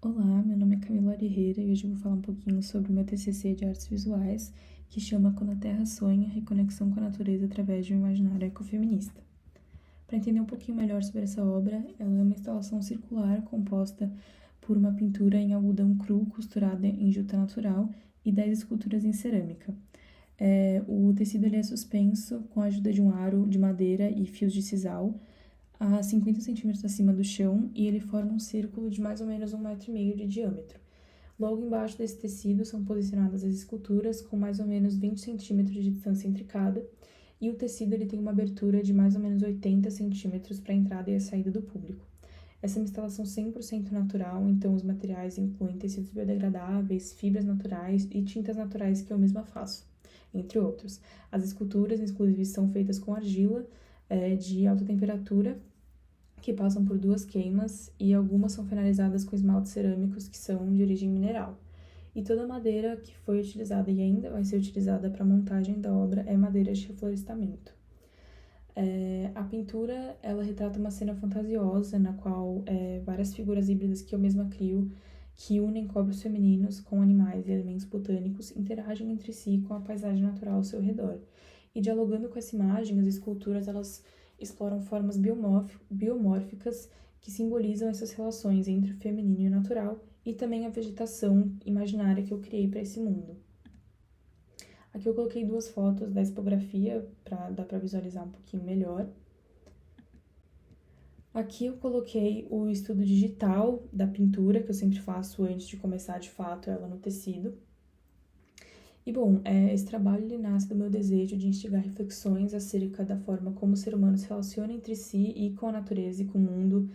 Olá, meu nome é Camila Herrera e hoje eu vou falar um pouquinho sobre o meu TCC de artes visuais, que chama Quando a Terra Sonha, Reconexão com a Natureza através de um imaginário ecofeminista. Para entender um pouquinho melhor sobre essa obra, ela é uma instalação circular composta por uma pintura em algodão cru costurada em juta natural e 10 esculturas em cerâmica. O tecido ele é suspenso com a ajuda de um aro de madeira e fios de sisal, a 50 centímetros acima do chão, e ele forma um círculo de mais ou menos 1,5 metro de diâmetro. Logo embaixo desse tecido são posicionadas as esculturas com mais ou menos 20 centímetros de distância entre cada, e o tecido ele tem uma abertura de mais ou menos 80 centímetros para a entrada e a saída do público. Essa é uma instalação 100% natural, então os materiais incluem tecidos biodegradáveis, fibras naturais e tintas naturais que eu mesma faço, entre outros. As esculturas, inclusive, são feitas com argila de alta temperatura, que passam por 2 queimas, e algumas são finalizadas com esmaltes cerâmicos que são de origem mineral. E toda a madeira que foi utilizada e ainda vai ser utilizada para a montagem da obra é madeira de reflorestamento. A pintura, ela retrata uma cena fantasiosa na qual várias figuras híbridas que eu mesma crio, que unem corpos femininos com animais e elementos botânicos, interagem entre si com a paisagem natural ao seu redor. E dialogando com essa imagem, as esculturas elas exploram formas biomórficas que simbolizam essas relações entre o feminino e o natural, e também a vegetação imaginária que eu criei para esse mundo. Aqui eu coloquei 2 fotos da expografia para dar para visualizar um pouquinho melhor. Aqui eu coloquei o estudo digital da pintura, que eu sempre faço antes de começar de fato ela no tecido. E bom, esse trabalho ele nasce do meu desejo de instigar reflexões acerca da forma como o ser humano se relaciona entre si e com a natureza e com o mundo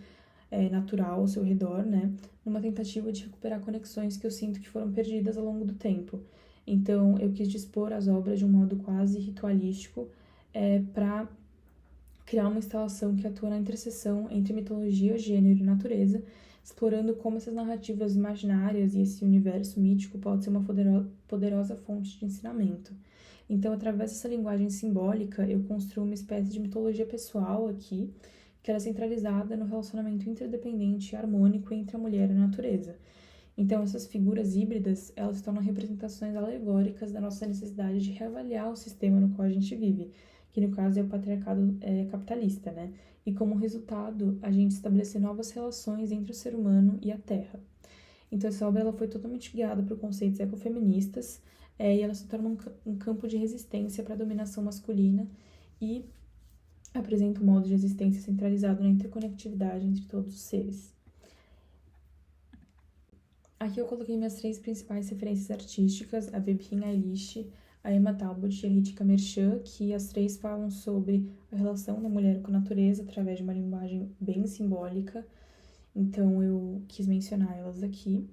natural ao seu redor, né? Numa tentativa de recuperar conexões que eu sinto que foram perdidas ao longo do tempo. Então, eu quis dispor as obras de um modo quase ritualístico para criar uma instalação que atua na interseção entre mitologia, gênero e natureza, explorando como essas narrativas imaginárias e esse universo mítico pode ser uma poderosa fonte de ensinamento. Então, através dessa linguagem simbólica, eu construo uma espécie de mitologia pessoal aqui, que era centralizada no relacionamento interdependente e harmônico entre a mulher e a natureza. Então, essas figuras híbridas, elas se tornam representações alegóricas da nossa necessidade de reavaliar o sistema no qual a gente vive, que no caso é o patriarcado capitalista, né? E como resultado, a gente estabelecer novas relações entre o ser humano e a terra. Então, essa obra ela foi totalmente guiada por conceitos ecofeministas, e ela se torna um campo de resistência para a dominação masculina e apresenta um modo de existência centralizado na interconectividade entre todos os seres. Aqui eu coloquei minhas 3 principais referências artísticas, a Bebin Eilish, a Emma Talbot e a Ritika Merchant, que as 3 falam sobre a relação da mulher com a natureza através de uma linguagem bem simbólica, então eu quis mencionar elas aqui.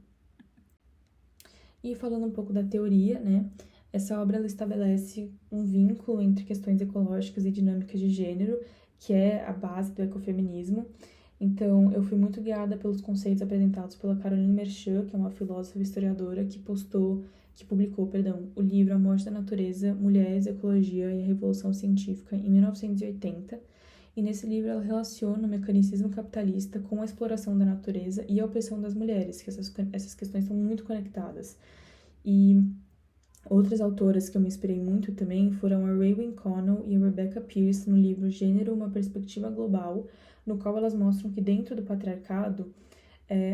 E falando um pouco da teoria, né, essa obra ela estabelece um vínculo entre questões ecológicas e dinâmicas de gênero, que é a base do ecofeminismo. Então, eu fui muito guiada pelos conceitos apresentados pela Caroline Merchant, que é uma filósofa e historiadora que publicou, o livro A Morte da Natureza, Mulheres, Ecologia e a Revolução Científica em 1980. E nesse livro ela relaciona o mecanicismo capitalista com a exploração da natureza e a opressão das mulheres, que essas questões estão muito conectadas. E outras autoras que eu me inspirei muito também foram a Raewyn Connell e a Rebecca Pearce no livro Gênero, uma Perspectiva Global, no qual elas mostram que dentro do patriarcado,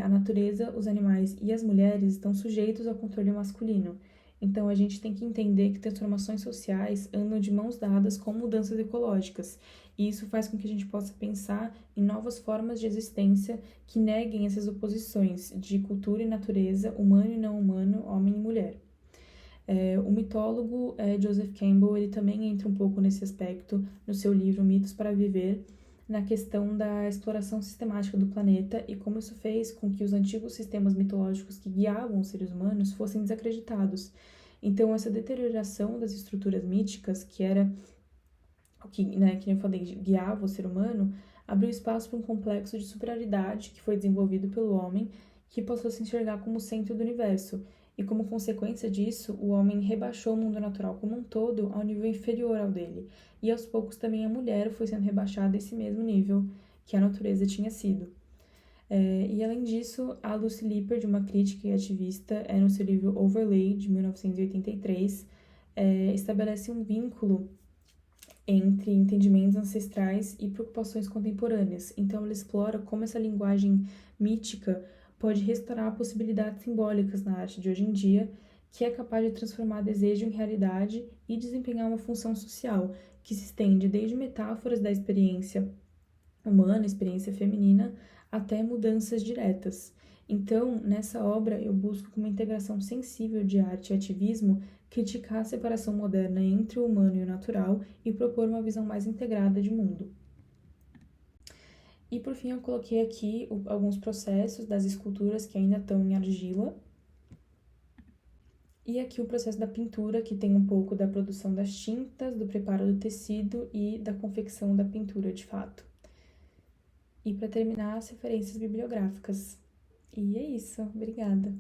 a natureza, os animais e as mulheres estão sujeitos ao controle masculino. Então a gente tem que entender que transformações sociais andam de mãos dadas com mudanças ecológicas, e isso faz com que a gente possa pensar em novas formas de existência que neguem essas oposições de cultura e natureza, humano e não humano, homem e mulher. O mitólogo Joseph Campbell ele também entra um pouco nesse aspecto no seu livro Mitos para Viver, na questão da exploração sistemática do planeta e como isso fez com que os antigos sistemas mitológicos que guiavam os seres humanos fossem desacreditados. Então, essa deterioração das estruturas míticas, que era o que, né, que eu falei, guiava o ser humano, abriu espaço para um complexo de superioridade que foi desenvolvido pelo homem, que passou a se enxergar como o centro do universo. E como consequência disso, o homem rebaixou o mundo natural como um todo ao nível inferior ao dele. E aos poucos também a mulher foi sendo rebaixada a esse mesmo nível que a natureza tinha sido. E além disso, a Lucy Lippard, uma crítica e ativista, no seu livro Overlay, de 1983, estabelece um vínculo entre entendimentos ancestrais e preocupações contemporâneas. Então, ela explora como essa linguagem mítica pode restaurar possibilidades simbólicas na arte de hoje em dia, que é capaz de transformar desejo em realidade e desempenhar uma função social, que se estende desde metáforas da experiência humana, experiência feminina, até mudanças diretas. Então, nessa obra, eu busco, com uma integração sensível de arte e ativismo, criticar a separação moderna entre o humano e o natural e propor uma visão mais integrada de mundo. E por fim, eu coloquei aqui alguns processos das esculturas que ainda estão em argila. E aqui o processo da pintura, que tem um pouco da produção das tintas, do preparo do tecido e da confecção da pintura de fato. E para terminar, as referências bibliográficas. E é isso, obrigada.